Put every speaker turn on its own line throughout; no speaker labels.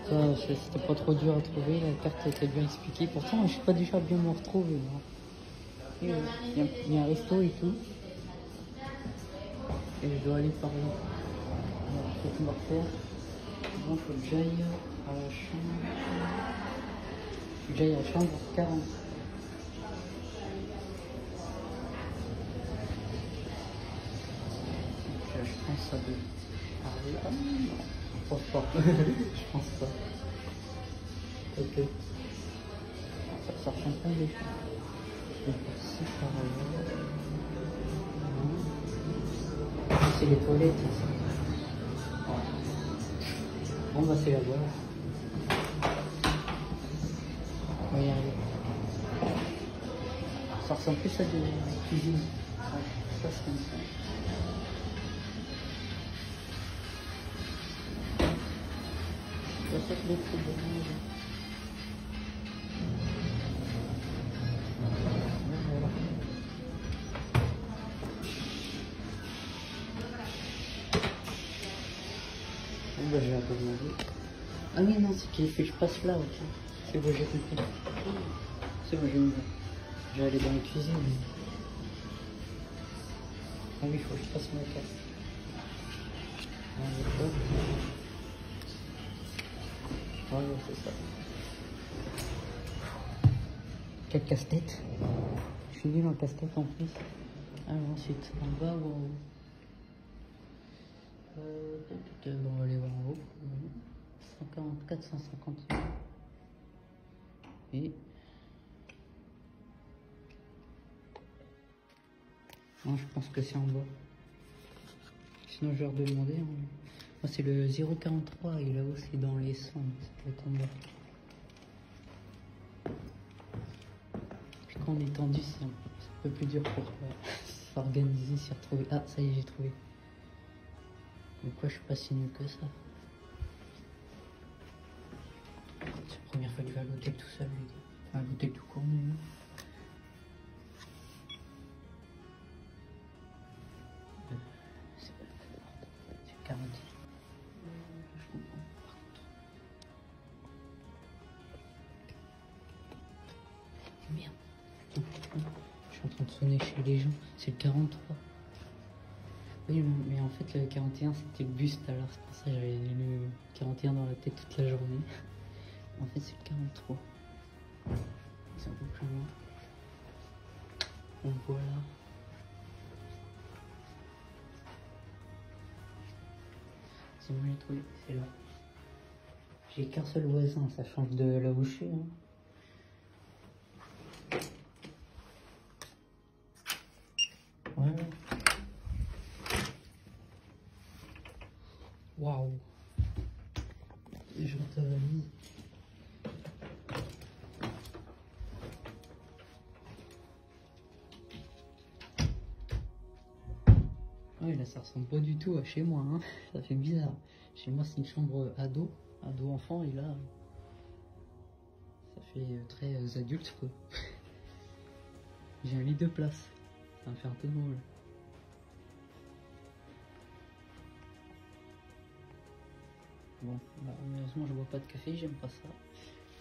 C'était pas trop dur à trouver, la carte était bien expliquée. Pourtant, je suis pas déjà bien me retrouver. Il y a un resto et tout. Et je dois aller par là. Alors, faut que je me repère. Bon, faut que j'aille à la chambre. Faut que j'aille à la chambre 40. Je pense ça de. Ah non, je pense pas. Je pense pas. Ok. Ça ressemble pas à des choses. Je vais passer par là. C'est les toilettes ici. Bon bah c'est là-bas. On va y arriver. Ça ressemble plus à de la cuisine. Ça c'est comme ça. Je sais que les trucs de manger. Voilà. Bon bah j'ai un peu demandé. Ah oui non, c'est qu'il faut que je passe là, ok. C'est bon, j'ai compris. C'est bon, j'ai mis. Je vais aller dans la cuisine. Ah oui, il faut que je passe ma carte. Ah d'accord. Ah ouais, c'est ça. Quel casse-tête. Je suis nul en casse-tête en plus. Alors ensuite, en bas ou en haut. On va aller voir en haut. 144, 151. Et... Non, je pense que c'est en bas. Sinon, je vais leur demander. Hein. Moi, c'est le 043 et là-haut, c'est dans les 100. Ça peut être en bas. Puis quand on est tendu, c'est un peu plus dur pour s'organiser, s'y retrouver. Ah, ça y est, j'ai trouvé. Mais quoi, je suis pas si nul que ça. C'est la première fois que je vais à l'hôtel tout seul, les gars. Enfin, à l'hôtel tout court, mais... C'est 40. Je comprends, par contre. Merde. Je suis en train de sonner chez les gens. C'est le 43. Oui, mais en fait, le 41, c'était le bus tout à l'heure. C'est pour ça que j'avais le 41 dans la tête toute la journée. En fait, c'est le 43. C'est un peu plus loin. On voit là. C'est bon, j'ai trouvé. C'est là. J'ai qu'un seul voisin. Ça change de là où je suis. Hein. Ouais. Waouh. Je t'avais. Ouais, là ça ressemble pas du tout à chez moi, hein. Ça fait bizarre. Chez moi c'est une chambre ado enfant, et là ça fait très adulte quoi. J'ai un lit de place, ça me fait un peu drôle. Bon, bah, heureusement je bois pas de café, j'aime pas ça.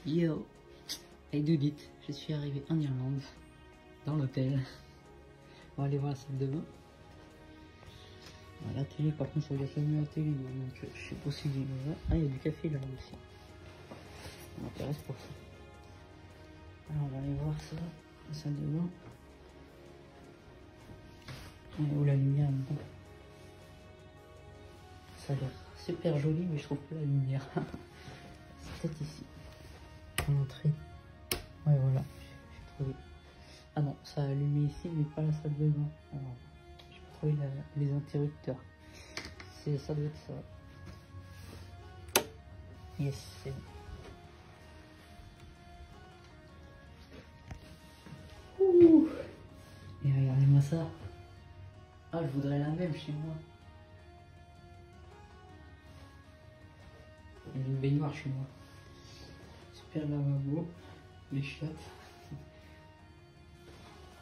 Yo, I did it, je suis arrivé en Irlande, dans l'hôtel. On va aller voir la salle de bain. La télé, par contre, ça regarde pas mieux la télé, donc je sais pas si j'ai. Ah, il y a du café là aussi. Ça m'intéresse pour ça. Alors, on va aller voir ça, la salle de bain. Où la lumière est bon. Ça a l'air super joli, mais je trouve pas la lumière. C'est peut-être ici. L'entrée. Ouais, voilà, j'ai trouvé. Ah non, ça a allumé ici, mais pas la salle de bain. Alors, j'ai pas trouvé les interrupteurs. Ça doit être ça. Yes, c'est bon. Ouh. Et regardez-moi ça. Ah, je voudrais la même chez moi. Il y a une baignoire chez moi. Super lavabo. Les chiottes.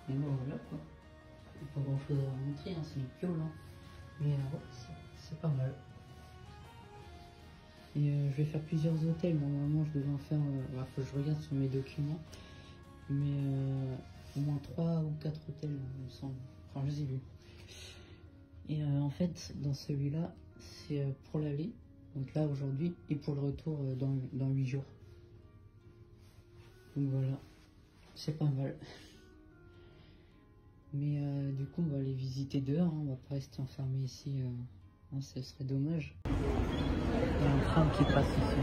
Et bon, voilà quoi. Il n'y a pas grand chose à montrer, hein. C'est une piole. Hein. Mais ouais, c'est pas mal. Et je vais faire plusieurs hôtels. Normalement, je devais en faire. Faut que je regarde sur mes documents. Mais au moins 3 ou 4 hôtels, il me semble. Enfin, je les ai vus. Et en fait, dans celui-là, c'est pour l'aller. Donc là, aujourd'hui. Et pour le retour dans 8 jours. Donc voilà. C'est pas mal. Mais du coup, on va aller visiter dehors. Hein. On va pas rester enfermé ici. Hein, ce serait dommage. Il y a un train qui passe ici.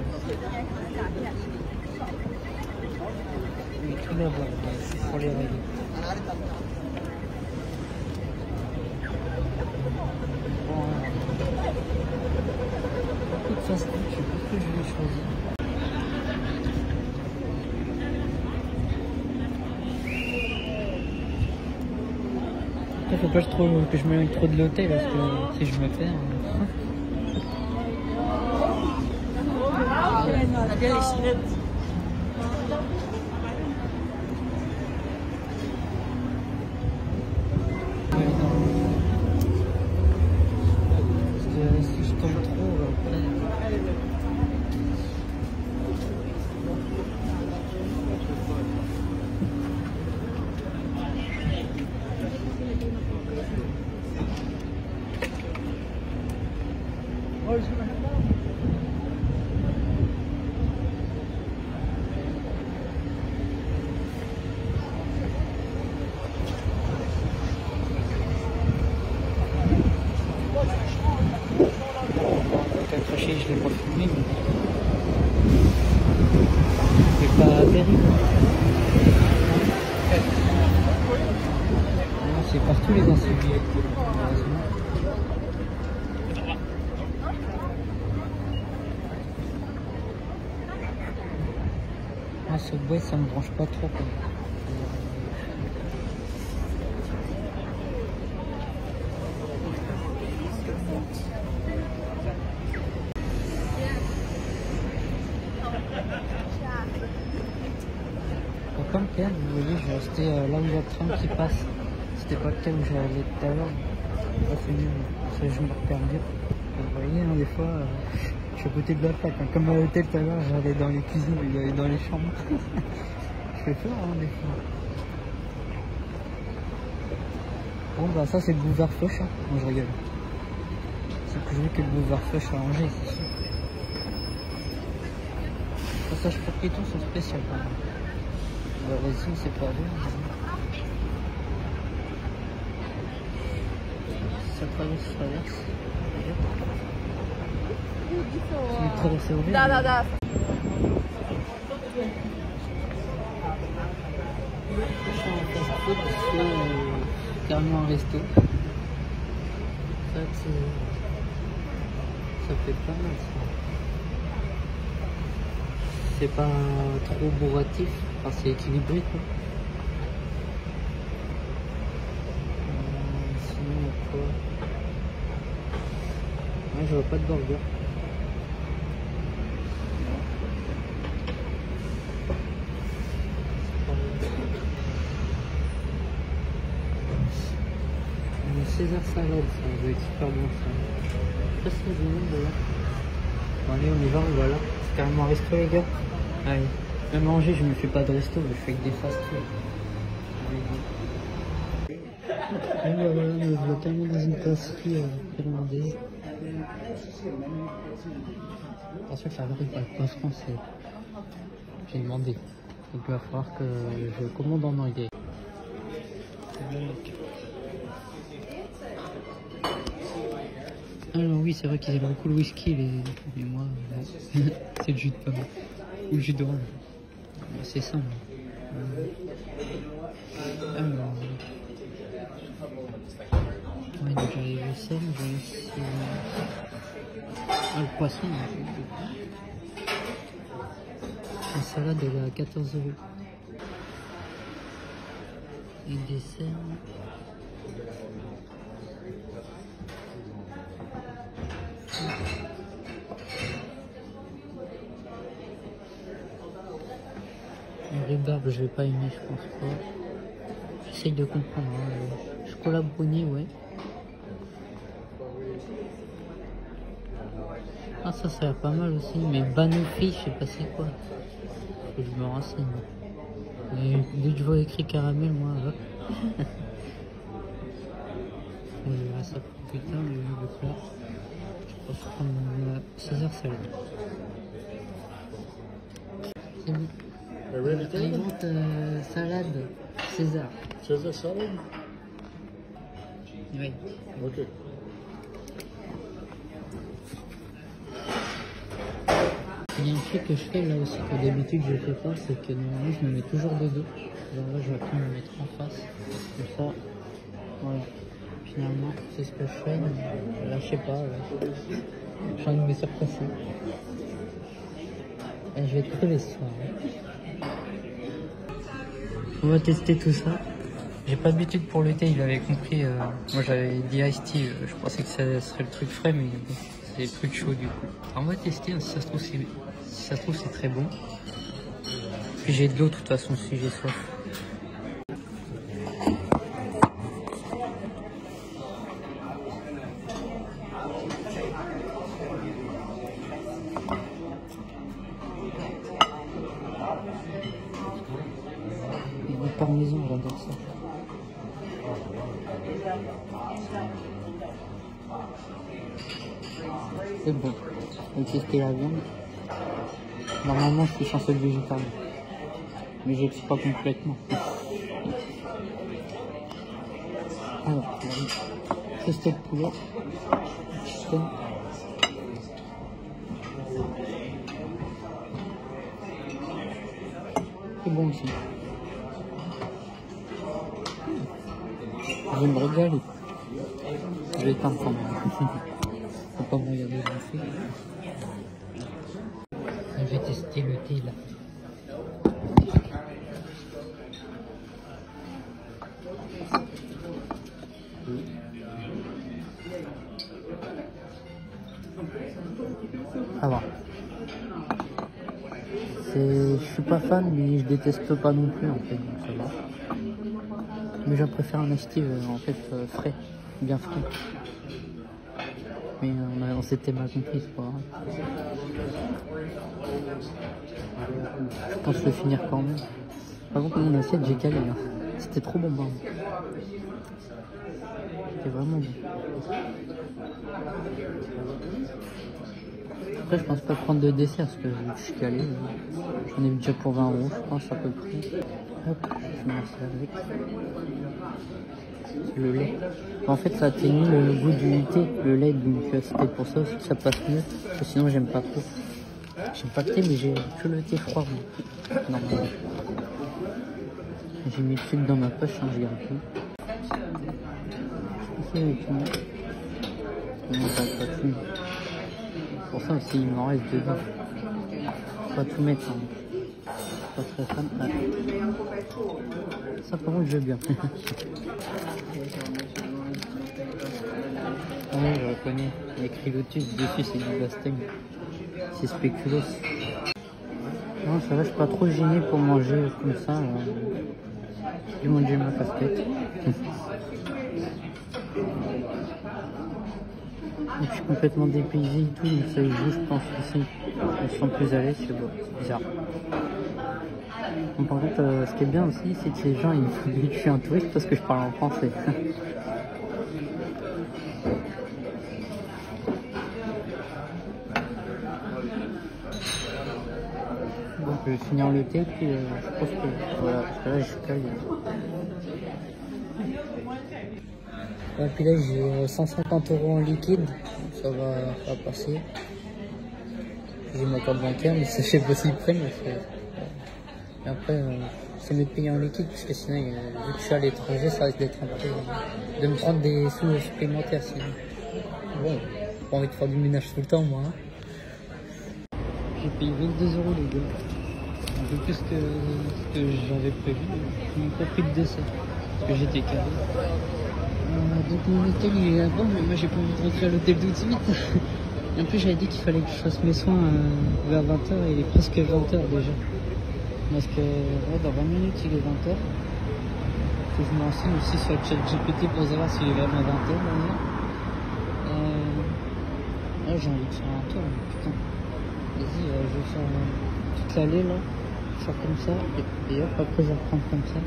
Il est tout là-bas, pour les règles. Bon, beaucoup de fast-food, je sais pas ce que je vais choisir. Après, faut pas que je m'éloigne trop de l'hôtel parce que si je me perds. Si je tombe trop après. Accroché, je l'ai pas filmé, mais c'est pas terrible. Non, c'est partout les incivils, malheureusement. Ah, ce bois, ça me branche pas trop, quoi. Pour pas me perdre, vous voyez, je vais rester là où il y a le train qui passe. C'était pas le cas où j'allais tout à l'heure. Là, c'est mieux, parce que je me repère bien. Vous voyez, hein, des fois, je suis à côté de la plaque. Hein. Comme à l'hôtel tout à l'heure, j'allais dans les cuisines, j'allais dans les chambres. Je fais peur, hein, des fois. Bon, bah, ça, c'est le boulevard Foch. Hein. Bon, je rigole. C'est plus joli que le boulevard Foch à Angers, c'est sûr. Les passages pour piétons sont spéciaux quand même. Bah, vas-y, c'est pas vrai. Ça traverse. C'est une traversée horrible. C'est carrément un resto. Ça fait pas mal ça. C'est pas trop bourratif, enfin c'est équilibré quoi. Sinon il y a quoi? Ouais, je vois pas de burger. César salade, ça doit être super bon ça. Je sais pas si y a du monde d'ailleurs. Bon, allez, on y va, voilà. C'est carrément un resto les gars. Allez, même manger, je me fais pas de resto, je fais que des fast-food. Et voilà, je vois tellement dans une pâtisserie irlandaise. Attention que ça arrive pas français. J'ai demandé. Donc il va falloir que je commande en anglais. Alors oui, c'est vrai qu'ils aiment beaucoup le whisky, mais moi, c'est le jus de pomme. Ou le jus d'orange. C'est simple. Alors... Ouais, donc j'avais le sel, j'ai aussi... Ah, le poisson, la salade, elle est à 14 €. Et dessert... Le rhubarbe, je vais pas aimer, je pense pas. J'essaye de comprendre. Hein. Chocolat brownie, ouais. Ah, ça a l'air pas mal aussi, mais Banoffee, je sais pas c'est quoi. Faut que je me renseigne. Et dès que je vois écrit caramel, moi, hop. Je verrai ça plus tard, le jus de plat. Je pense prendre César salade. C'est bon. Alimente salade César.
César salad?
Oui.
Ok.
Il y a un truc que je fais là aussi que d'habitude je fais pas, c'est que normalement je me mets toujours de dos. Genre là je vais me mettre en face. Comme ça, voilà. Finalement c'est ce que je fais, mais là je sais pas. J'ai envie de me surpasser. Et je vais être crevé ce soir. On va tester tout ça. J'ai pas d'habitude pour le thé, il avait compris. Moi j'avais dit iced tea, je pensais que ça serait le truc frais, mais c'est le truc chaud du coup. Alors on va tester, hein, si ça se trouve c'est très bon. Puis j'ai de l'eau de toute façon si j'ai soif. Le parmesan, j'adore ça. C'est bon. On va tester la viande. Normalement, je suis censé être végétarien. Mais je ne le suis pas complètement. Alors, on va tester le poulet. Chicken. C'est bon aussi. Je vais me régaler. Je vais éteindre quand même. Faut pas me regarder bouffer. Je vais tester le thé là. Ça va. Je suis pas fan, mais je déteste pas non plus en fait, donc ça va. Mais je préfère un estive en fait frais, bien frais. Mais on s'était mal compris, c'est pas grave. Je pense que je vais finir quand même. Par contre, mon assiette, j'ai calé. Hein. C'était trop bon, pardon. C'était vraiment bon. Après, je pense pas prendre de dessert parce que je suis calé. J'en ai déjà pour 20 €, je pense, à peu près. Hop, je vais finir ça avec. Le lait. En fait, ça atténue le goût du thé, le lait, donc c'était pour ça aussi que ça passe mieux. Parce que sinon, j'aime pas trop. J'aime pas le thé, mais j'ai que le thé froid, moi. Normalement. J'ai mis le truc dans ma poche, hein, je garde tout. Je fais avec tout. Non, pas tout. Pour ça aussi, il m'en reste dedans. Faut pas tout mettre. Hein. Pas très fan. Ah. Ça, par contre, je veux bien. Oui, je reconnais. Il y a écrit Lotus dessus, c'est du Bastègue. C'est spéculoos. Non, ça va, je suis pas trop gêné pour manger comme ça. J'ai mangé ma casquette. Et je suis complètement dépaysé et tout, donc ça y joue, je pense aussi. Je me sens plus à l'aise, c'est bizarre. Bon, par contre, ce qui est bien aussi, c'est que ces gens, ils me font que je suis un touriste parce que je parle en français. Donc, je vais finir le thé, puis je pense que voilà, parce que là, je suis calé. Et puis là, j'ai 150 € en liquide, ça va passer. J'ai ma carte bancaire, mais je sais pas s'ils prennent. Et après, c'est mieux de payer en liquide, parce que sinon, vu que je suis à l'étranger, ça risque d'être un peu. De me prendre des sous supplémentaires sinon. Bon, j'ai pas envie de faire du ménage tout le temps, moi. Hein. J'ai payé 22 € les gars. Un peu plus que j'avais prévu. Je n'ai pas pris de dessert, parce que j'étais calé. Donc mon hôtel il est là-bas, mais moi j'ai pas envie de rentrer à l'hôtel tout de suite. Et en plus j'avais dit qu'il fallait que je fasse mes soins vers 20 h, et il est presque 20 h déjà. Parce que ouais, dans 20 minutes il est 20 h. Faut que je me renseigne aussi sur le chat GPT pour savoir s'il est vraiment 20 h d'ailleurs. Là, j'ai envie de faire un tour, mais putain. Vas-y, je vais faire toute l'allée là. Faire comme ça. Et hop, après, je vais reprendre comme ça.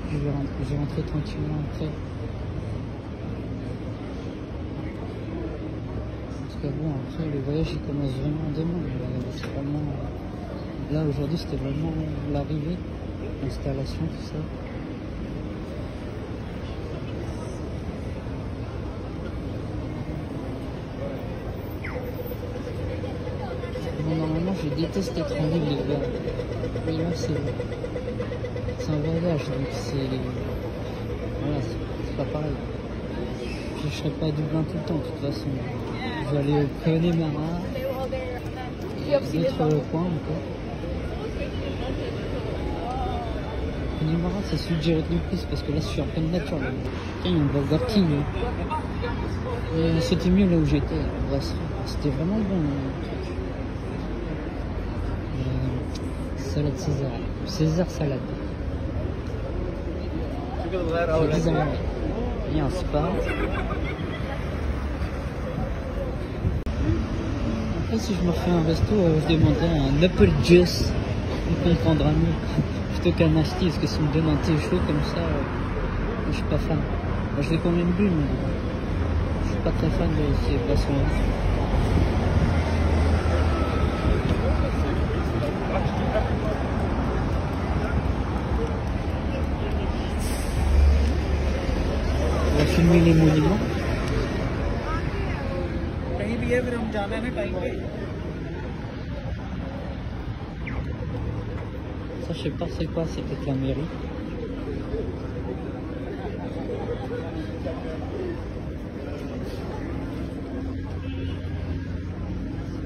Je vais rentrer tranquillement après. Parce que bon, après, le voyage il commence vraiment demain. C'est vraiment. Là, aujourd'hui, c'était vraiment l'arrivée, l'installation, tout ça. Bon, normalement, je déteste être en ville, les gars. Mais là, c'est un voyage, donc c'est. Voilà, c'est pas pareil. Je serai pas à Dublin tout le temps, de toute façon. Je vais aller au Connemara et d'autres coins encore. Connemara, c'est celui que j'ai retenu le plus parce que là, je suis en pleine nature. Là. Il y a un Burger King. C'était mieux là où j'étais. C'était vraiment bon. Salade César. César salade. Bien, c'est pas. Après, si je me refais un resto, je demanderais un apple juice. On comprendra mieux. Plutôt qu'un asti, parce que si on me donne un thé chaud comme ça, je suis pas fan. Moi, je l'ai quand même bu, mais je suis pas très fan de ces boissons-là. On va filmer les monuments. Ça, je sais pas c'est quoi, c'est peut-être la mairie.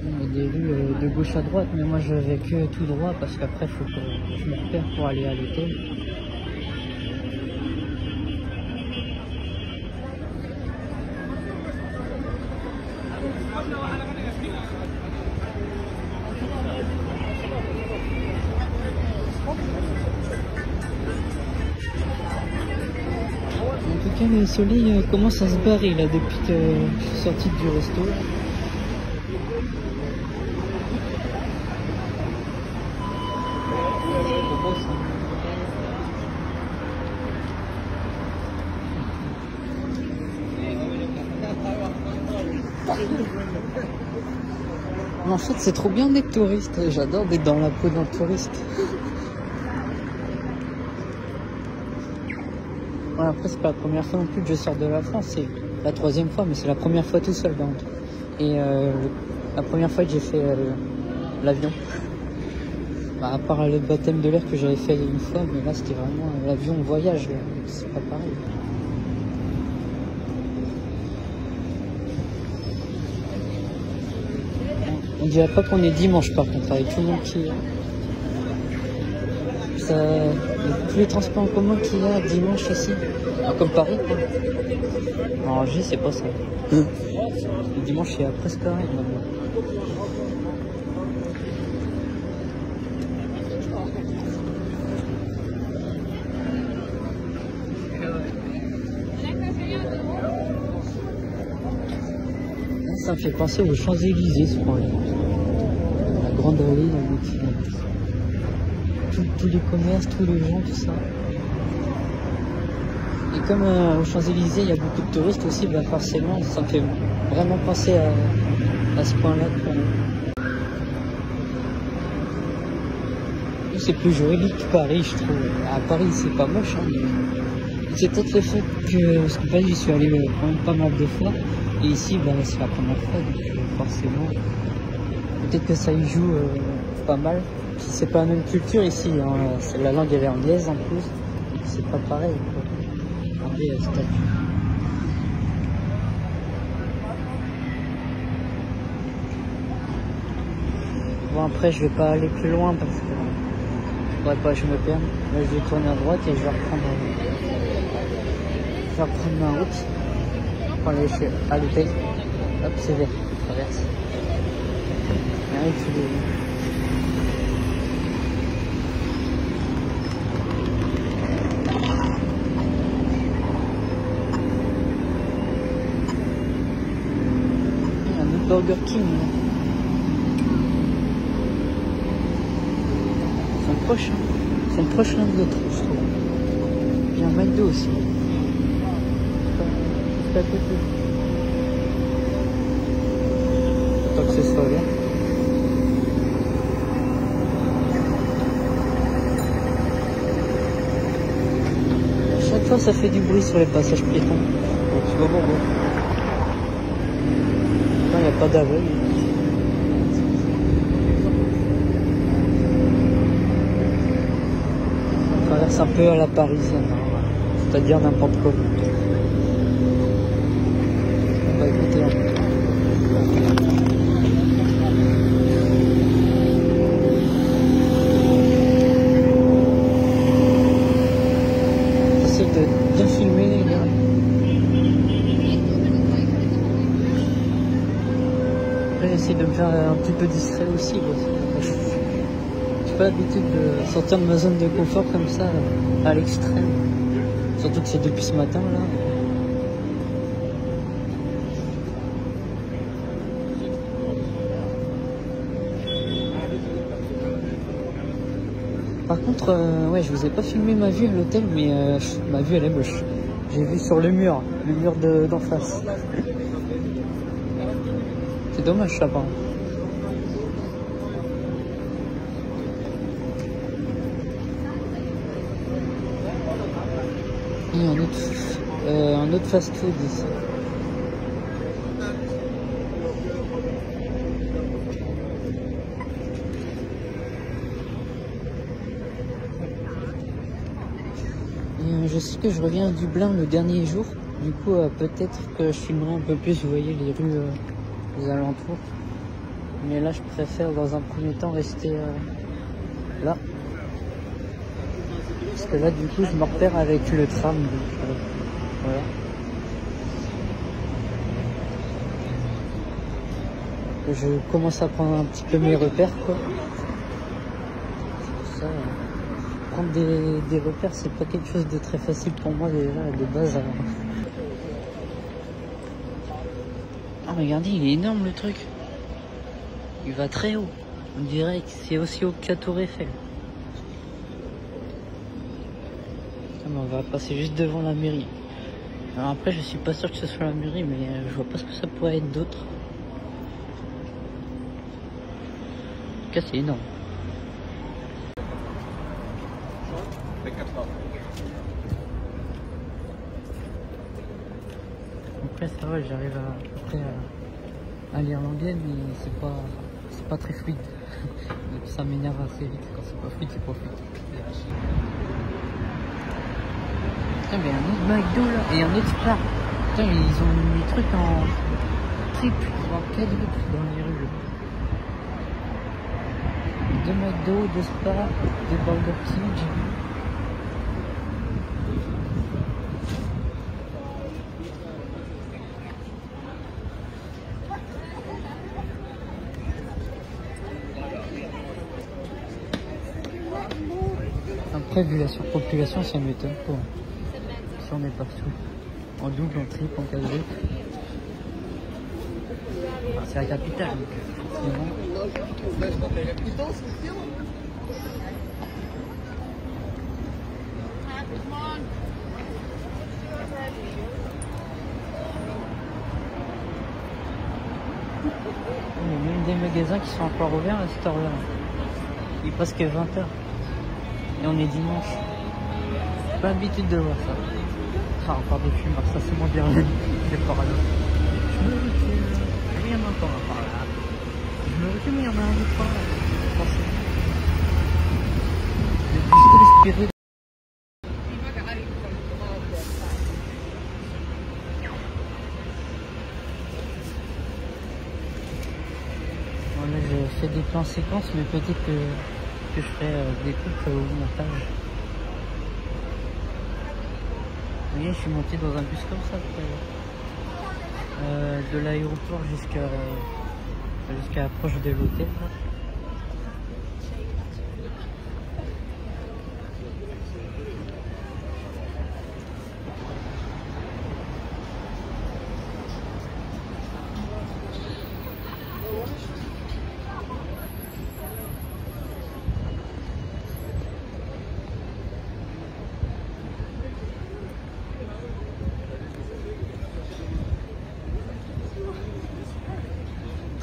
Il y a des rues de gauche à droite, mais moi je vais que tout droit parce qu'après il faut que je me repère pour aller à l'hôtel. En tout cas, le soleil commence à se barrer là depuis que je suis sorti du resto. En fait, c'est trop bien d'être touriste. J'adore d'être dans la peau d'un touriste. Ouais, après, c'est pas la première fois non plus que je sors de la France. C'est la 3e fois, mais c'est la première fois tout seul. Donc. Et la première fois que j'ai fait l'avion. Bah, à part le baptême de l'air que j'avais fait une fois, mais là, c'était vraiment l'avion voyage. C'est pas pareil. On dirait pas qu'on est dimanche par contre, avec tout le monde qui... Tous les transports en commun qu'il y a dimanche ici, comme Paris quoi. En Angers c'est pas ça. Le dimanche il y a presque rien maintenant. Ça me fait penser aux Champs-Élysées ce point-là. La grande allée avec tous les commerces, tous les gens, tout ça. Et comme aux Champs-Élysées il y a beaucoup de touristes aussi, bah forcément ça me fait vraiment penser à ce point-là. C'est plus joli que Paris, je trouve. À Paris c'est pas moche, hein, mais c'est peut-être le fait que, parce que Paris j'y suis allé quand même pas mal de fois. Et ici, bah, c'est la première fois, donc forcément, peut-être que ça y joue pas mal. Puis c'est pas la même culture ici, hein. La langue elle est anglaise en plus, donc c'est pas pareil. Regardez la statue. Bon après je vais pas aller plus loin parce que faudrait pas que je me perde. Là je vais tourner à droite et je vais reprendre ma route. Pour aller à l'hôtel. Hop, c'est vert, je traverse. Allez, il y a un Burger King. Ils sont proches, hein. Ils sont proches l'un de l'autre, je trouve. Il y a un McDo aussi. C'est à côté. Tant que ce soit bien. À chaque fois, ça fait du bruit sur les passages piétons. Donc, tu vois pourquoi. Non, il n'y a pas d'aveugle. On traverse un peu à la parisienne, hein, voilà. C'est-à-dire n'importe quoi. On va écouter un peu. J'essaie de bien filmer les gars. Après j'essaie de me faire un petit peu distrait aussi. J'ai pas l'habitude de sortir de ma zone de confort comme ça à l'extrême. Surtout que c'est depuis ce matin là. Par contre, ouais, je vous ai pas filmé ma vue à l'hôtel, mais ma vue elle est moche. J'ai vu sur le mur d'en face. C'est dommage ça, par contre. Il y a un autre fast-food ici. Je sais que je reviens à Dublin le dernier jour, du coup peut-être que je filmerai un peu plus, vous voyez, les rues aux alentours. Mais là je préfère dans un premier temps rester là. Parce que là du coup je me repère avec le tram, donc voilà. Je commence à prendre un petit peu mes repères quoi. C'est pour ça. Prendre des repères, c'est pas quelque chose de très facile pour moi déjà de base. Alors. Ah regardez, il est énorme le truc. Il va très haut. On dirait que c'est aussi haut que la Tour Eiffel. On va passer juste devant la mairie. Alors après, je suis pas sûr que ce soit la mairie, mais je vois pas ce que ça pourrait être d'autre. En tout cas, c'est énorme. Après ça va, j'arrive à lire l'anglais, mais c'est pas très fluide. Donc ça m'énerve assez vite. Quand c'est pas fluide, c'est pas fluide. Putain, mais un autre McDo là et un autre Spa. Putain, ils ont mis les trucs en triple, voire quadruple dans les rues. 2 McDo, 2 Spa, 2 Burger King, j'ai vu. Après, vu la surpopulation, ça m'étonne pas. Si on est partout. En double, en triple, en quadruple. Enfin, c'est la capitale, donc forcément. Il y a même des magasins qui sont encore ouverts à cette heure-là. Il est presque 20h. Et on est dimanche. J'ai pas l'habitude de voir ça. Ah, encore des fumeurs, ça c'est moins bien. C'est par là. Je me recule. Il y en a encore un par là. Je me recule, mais il y en a un autre par là. Forcément. J'ai plus respirer. Voilà, j'ai fait des plans séquences, mais peut-être que je ferai des coupes au montage. Vous voyez, je suis monté dans un bus comme ça tout à l'heure. De l'aéroport jusqu'à l'approche de l'hôtel.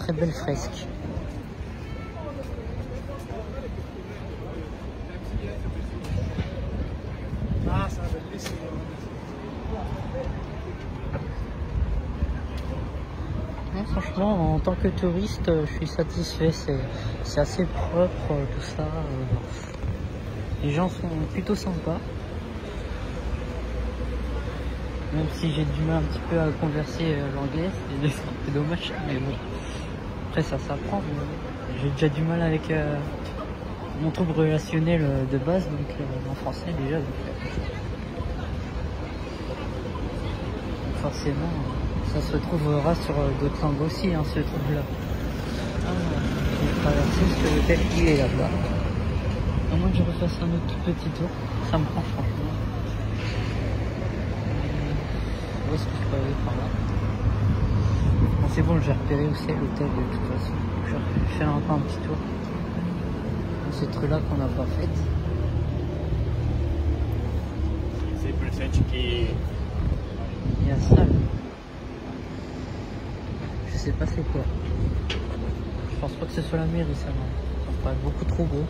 très belle fresque. Non, franchement, en tant que touriste, je suis satisfait. C'est assez propre, tout ça. Les gens sont plutôt sympas. Même si j'ai du mal un petit peu à converser l'anglais, c'est un peu dommage, mais bon. Après ça s'apprend. J'ai déjà du mal avec mon trouble relationnel de base, donc en français déjà. Donc forcément, ça se retrouvera sur d'autres langues aussi, hein, ce trouble-là. J'ai traversé ce hôtel qui est là-bas. À moins que je refasse un autre petit tour, ça me prend franchement. Où est-ce que je peux aller par là? Bon, c'est bon, j'ai repéré où c'est l'hôtel de toute façon. Je vais faire encore un petit tour. Cette rue-là qu'on n'a pas faite.
C'est presente qui...
Il y a ça. Je sais pas c'est quoi. Je pense pas que ce soit la mairie, ça me paraît beaucoup trop beau.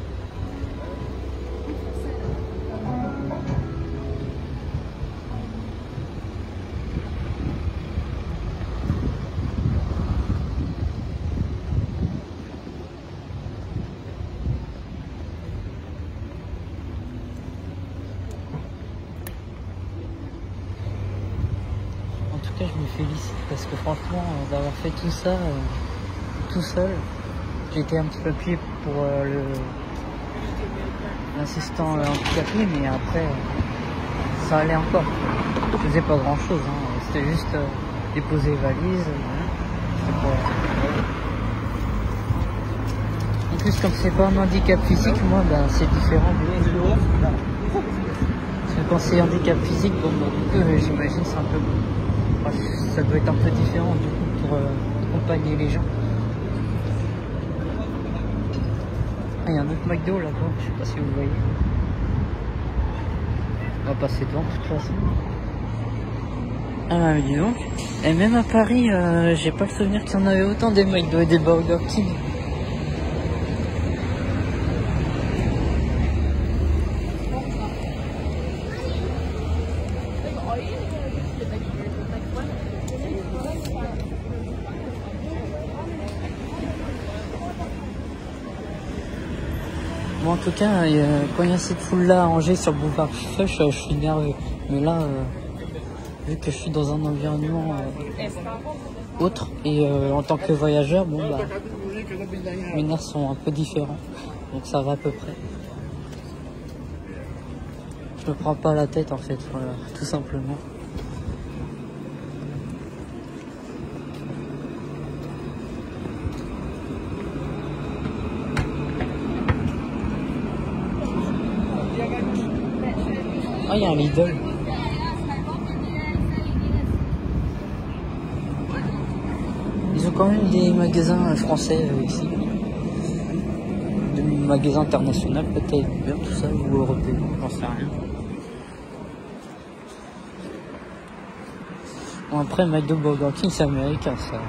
En tout cas, je me félicite parce que franchement, d'avoir fait tout ça tout seul, j'ai été un petit peu appuyé pour l'assistant handicapé, mais après, ça allait encore. Je faisais pas grand chose, hein. C'était juste déposer les valises. En plus, comme c'est pas un handicap physique, moi, ben, c'est différent. Parce que quand c'est handicap physique, bon, j'imagine c'est un peu... Enfin, ça doit être un peu différent du coup pour accompagner les gens. Ah, il y a un autre McDo là-bas, je sais pas si vous voyez. On va passer devant de toute façon. Ah bah dis donc. Et même à Paris, j'ai pas le souvenir qu'il y en avait autant des McDo et des Burger King. Bon, en tout cas, quand il y a cette foule-là à Angers sur le boulevard Fush, je suis nerveux. Mais là, vu que je suis dans un environnement autre et en tant que voyageur, bon bah, mes nerfs sont un peu différents. Donc ça va à peu près. Je me prends pas la tête en fait, voilà, tout simplement. Ah, il y a un Lidl. Ils ont quand même des magasins français ici. Des magasins internationaux peut-être, bien tout ça, ou européens, j'en sais rien. Bon, après, McDo Burger King, c'est américain, ça.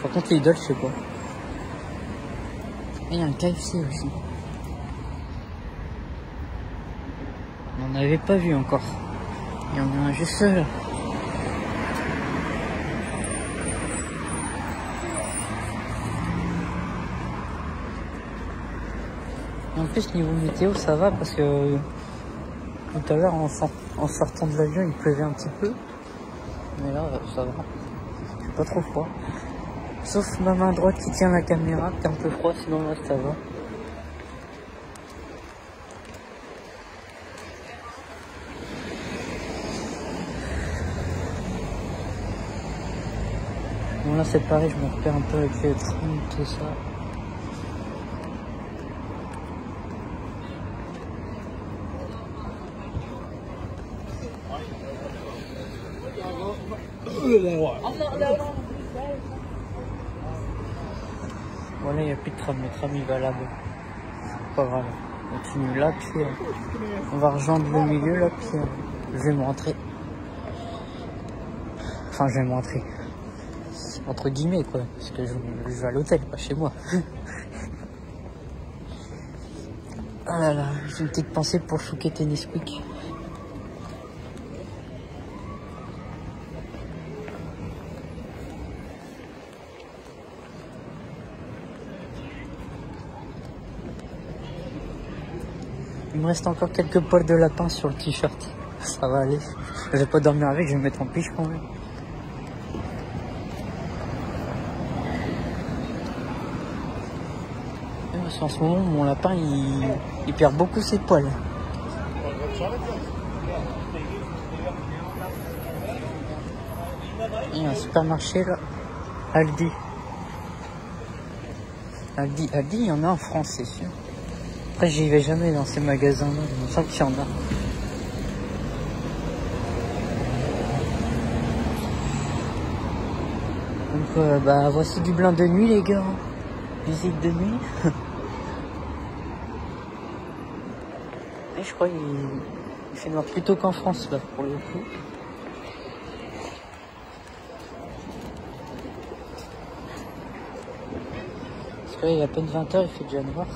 Par contre, Lidl, je sais pas. Et il y a un KFC aussi. On n'en avait pas vu encore. Il y en a un juste là. Et en plus, niveau météo, ça va parce que tout à l'heure, en sortant de l'avion, il pleuvait un petit peu. Mais là, ça va. C'est pas trop froid. Sauf ma main droite qui tient la caméra, c'est un peu froid, sinon là, ça va. Bon là c'est pareil, je me repère un peu avec les trous, tout ça. Voilà, il n'y a plus de tram, le tram il va là-bas. Pas grave, on continue là, puis on va rejoindre le milieu là, puis je vais me rentrer. Enfin, je vais me rentrer. entre guillemets quoi, parce que je vais à l'hôtel, pas chez moi. Ah là là, j'ai une petite pensée pour Chouquet et Nesquik. Il me reste encore quelques poils de lapin sur le t-shirt. Ça va aller. Je vais pas dormir avec, je vais me mettre en piche quand même. Parce qu'en ce moment, mon lapin, il perd beaucoup ses poils. Il y a un supermarché là. Aldi. Aldi, il y en a en France, c'est sûr. Après, j'y vais jamais dans ces magasins-là. Il me semble qu'il y en a. Donc, bah, voici du blanc de nuit, les gars. Visite de nuit. Et je crois qu'il fait noir plus tôt qu'en France, là, pour le coup. Parce que là, il y a à peine 20h, il fait déjà noir.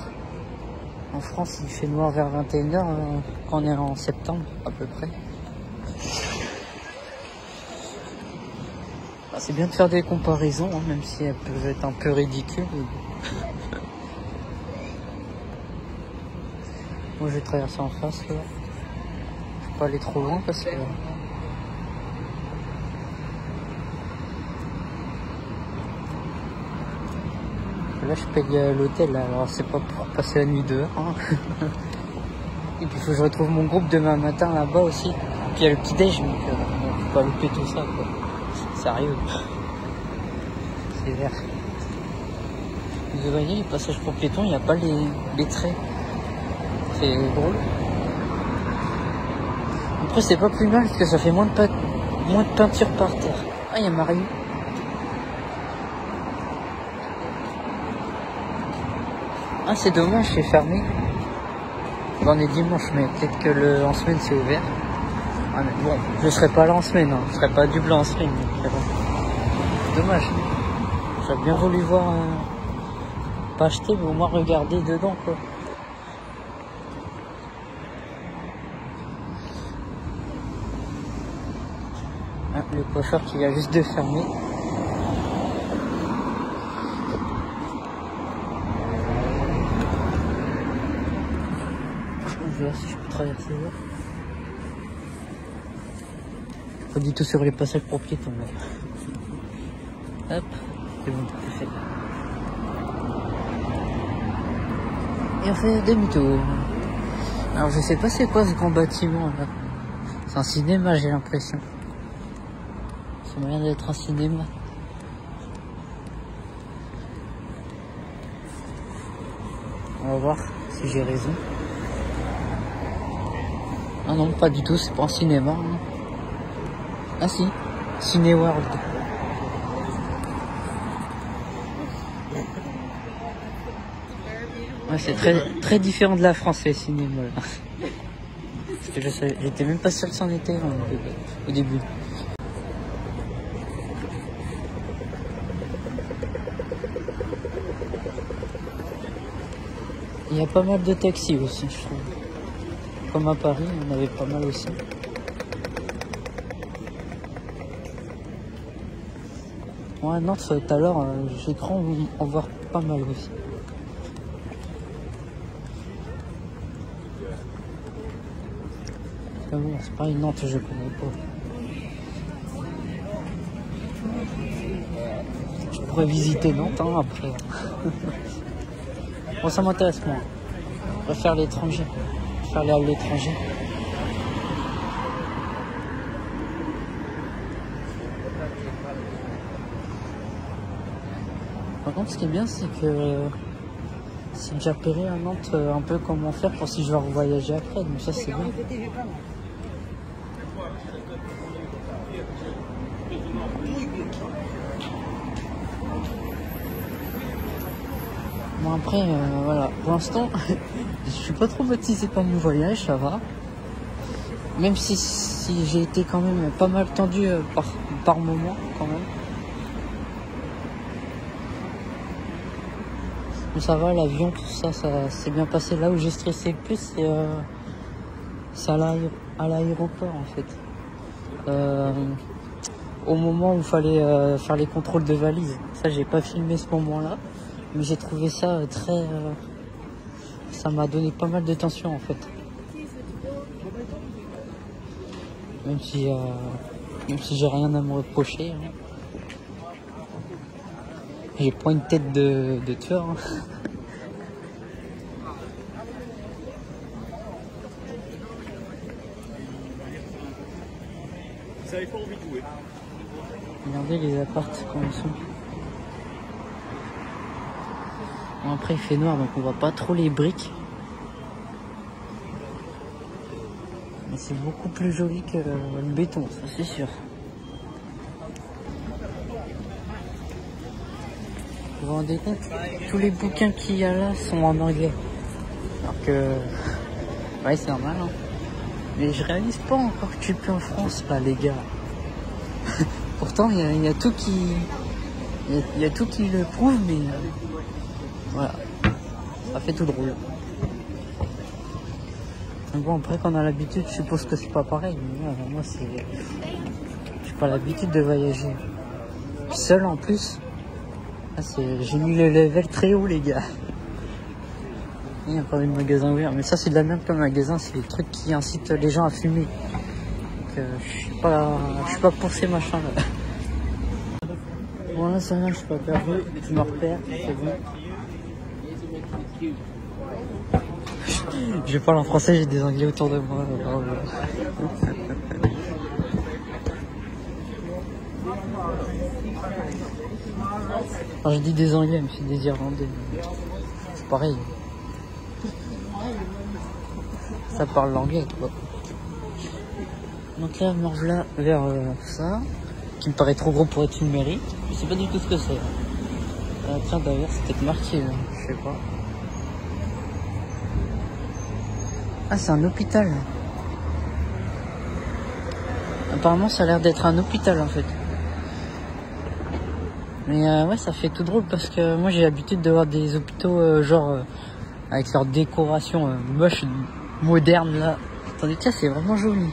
En France, il fait noir vers 21h, quand on est en septembre, à peu près. Bah, c'est bien de faire des comparaisons, hein, même si elles peuvent être un peu ridicules. Moi, je vais traverser en face, là. Je vais pas aller trop loin, parce que... Là, je paye l'hôtel, alors c'est pas pour passer la nuit dehors. Hein. Et puis, il faut que je retrouve mon groupe demain matin là-bas aussi. Puis, il y a le petit-déj, donc on peut pas louper tout ça, quoi. Sérieux. C'est vert. Vous voyez, les passages pour piétons, il n'y a pas les traits. C'est drôle. Après, c'est pas plus mal, parce que ça fait moins de peinture par terre. Ah, il y a Marie. Ah, c'est dommage, c'est fermé. On est dimanche, mais peut-être que en semaine c'est ouvert. Ah, mais bon, je serai pas là en semaine, hein. Je serai pas du blanc en semaine. Dommage. J'aurais bien voulu voir, pas acheter, mais au moins regarder dedans, quoi. Ah, le coiffeur qui vient juste de fermer. Je vais voir si je peux traverser là. Pas du tout sur les passages pour piétons là. Hop, c'est bon, c'est fait. Et on fait demi-tour. Alors je sais pas c'est quoi ce grand bâtiment là. C'est un cinéma, j'ai l'impression. Ça m'a l'air d'être un cinéma. On va voir si j'ai raison. Ah non, pas du tout, c'est pas un cinéma. Hein. Ah si, Cinéworld. Ouais, c'est très différent de la France, les cinémas. Parce que j'étais même pas sûr que c'en était au début. Il y a pas mal de taxis aussi, je trouve. Comme à Paris, on avait pas mal aussi. Ouais, Nantes, tout à l'heure, j'ai cru en voir pas mal aussi. Mais bon, c'est pareil, Nantes, je connais pas. Je pourrais visiter Nantes, hein, après. Bon, ça m'intéresse, moi. Je préfère l'étranger. Je préfère aller à l'étranger. Par contre, ce qui est bien, c'est que c'est déjà repéré à Nantes un peu comment faire pour si je veux voyager après. Donc ça, c'est bien. Bon, après, voilà. Pour l'instant, je suis pas trop motivé par mon voyage, ça va. Même si j'ai été quand même pas mal tendu par moment, quand même. Mais ça va, l'avion, tout ça, ça s'est bien passé. Là où j'ai stressé le plus, c'est à l'aéroport en fait. Au moment où il fallait faire les contrôles de valises. Ça, j'ai pas filmé ce moment-là, mais j'ai trouvé ça très... ça m'a donné pas mal de tension en fait. Même si j'ai rien à me reprocher. Hein. J'ai pas une tête de tueur. Hein.
Vous avez pas envie de jouer.
Regardez les apparts comment ils sont. Bon, après il fait noir donc on voit pas trop les briques. Mais c'est beaucoup plus joli que le béton, ça c'est sûr. Vous vous rendez compte, tous les bouquins qu'il y a là sont en anglais. Alors que... ouais, c'est normal, hein. Mais je réalise pas encore que tu peux en France, là, les gars. Pourtant, il y a tout qui... Il y a tout qui le prouve, mais... voilà. Ça fait tout drôle. Donc bon, après, quand on a l'habitude, je suppose que c'est pas pareil. Mais moi, c'est... j'ai pas l'habitude de voyager. Seul, en plus. J'ai mis le level très haut, les gars. Il y a pas de magasin ouvert, mais ça c'est de la merde comme magasin, c'est les trucs qui incitent les gens à fumer. Donc je suis pas pour ces machins là. Bon là ça va, je suis pas perdu, je me repère, c'est bon. Je parle en français, j'ai des anglais autour de moi. Enfin, je dis des anglais, mais c'est des irlandais. C'est pareil. Ça parle l'anglais, quoi. Donc là, me revoilà vers ça, qui me paraît trop gros pour être une mairie. Je sais pas du tout ce que c'est. Tiens, d'ailleurs, c'est peut-être marqué, là. Je sais pas. Ah, c'est un hôpital. Apparemment, ça a l'air d'être un hôpital, en fait. Mais ouais, ça fait tout drôle parce que moi, j'ai l'habitude de voir des hôpitaux, genre, avec leur décoration moche, moderne, là. Attendez, tiens, c'est vraiment joli.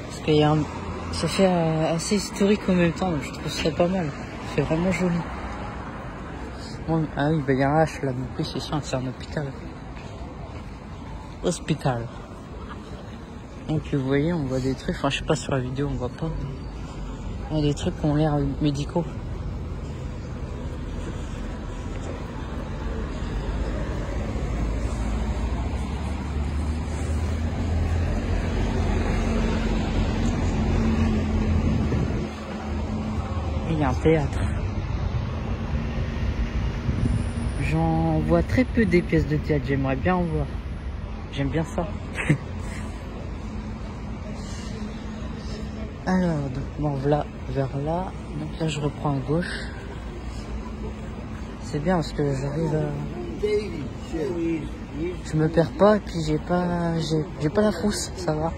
Parce qu'il y a ça fait assez historique en même temps, donc je trouve ça pas mal. C'est vraiment joli. Bon, ah oui, bah il y a un H là, donc oui, c'est sûr, c'est un hôpital. Hospital. Donc vous voyez, on voit des trucs, enfin je sais pas sur la vidéo, on voit pas. Il y a des trucs qui ont l'air médicaux. Il y a un théâtre. J'en vois très peu des pièces de théâtre, j'aimerais bien en voir. J'aime bien ça. Alors, donc bon, voilà, vers là. Donc là, je reprends à gauche. C'est bien parce que j'arrive à... Je me perds pas et puis j'ai pas la frousse, ça va.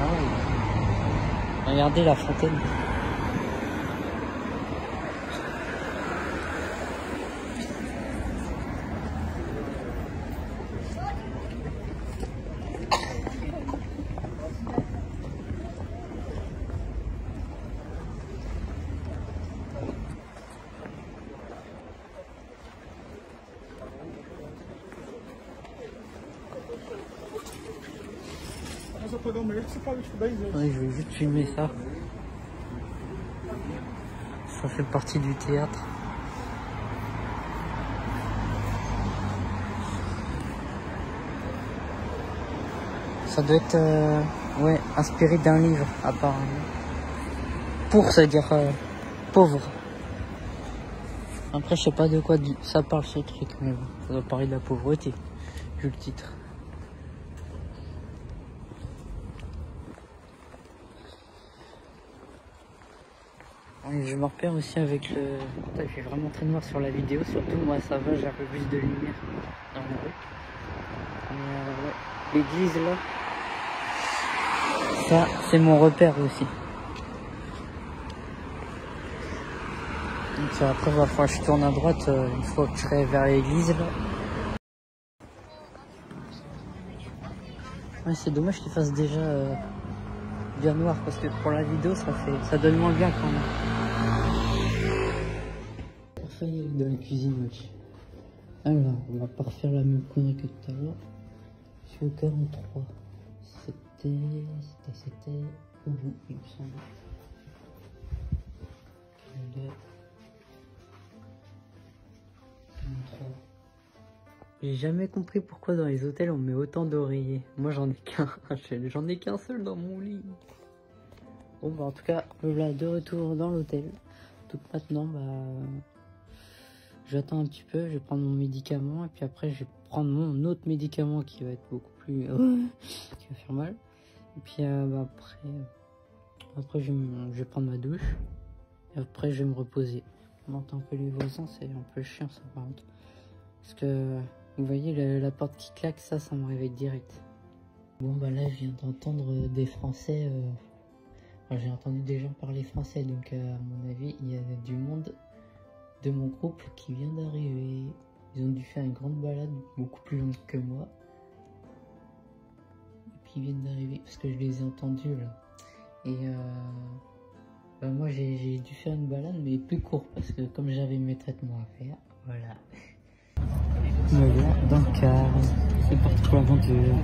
Ah ouais. Regardez la fontaine. Ouais, je vais juste filmer ça. Ça fait partie du théâtre. Ça doit être ouais, inspiré d'un livre apparemment. Pour se dire pauvre. Après je sais pas de quoi ça parle ce truc, mais bon, ça doit parler de la pauvreté, vu le titre. Et je me repère aussi avec le... Putain, il fait vraiment très noir sur la vidéo, surtout moi ça va, j'ai un peu plus de lumière dans la rue. Mais ouais, l'église là, ça c'est mon repère aussi. Donc après, va falloir que je tourne à droite une fois que je serai vers l'église là. Ouais, c'est dommage qu'il fasse déjà bien noir parce que pour la vidéo ça donne moins bien quand même. Enfin, il y a dans la cuisine aussi. Alors, on va pas refaire la même connerie que tout à l'heure. Je suis au 43. C'était au bout, il me semble. J'ai jamais compris pourquoi dans les hôtels on met autant d'oreillers. Moi j'en ai qu'un, j'en ai qu'un seul dans mon lit. Bon bah en tout cas, voilà, de retour dans l'hôtel. Donc maintenant j'attends un petit peu, je vais prendre mon médicament et puis après je vais prendre mon autre médicament qui va être beaucoup plus... qui va faire mal. Et puis après je vais prendre ma douche et après je vais me reposer. On entend un peu les voisins, c'est un peu chiant ça par contre. Parce que vous voyez la porte qui claque, ça me réveille direct. Bon bah là je viens d'entendre des Français, j'ai entendu des gens parler français, donc à mon avis il y a du monde de mon groupe qui vient d'arriver. Ils ont dû faire une grande balade, beaucoup plus longue que moi. Et puis ils viennent d'arriver, parce que je les ai entendus là. Et moi j'ai dû faire une balade mais plus courte, parce que comme j'avais mes traitements à faire, voilà. Voilà, dans le car, c'est parti pour l'aventure.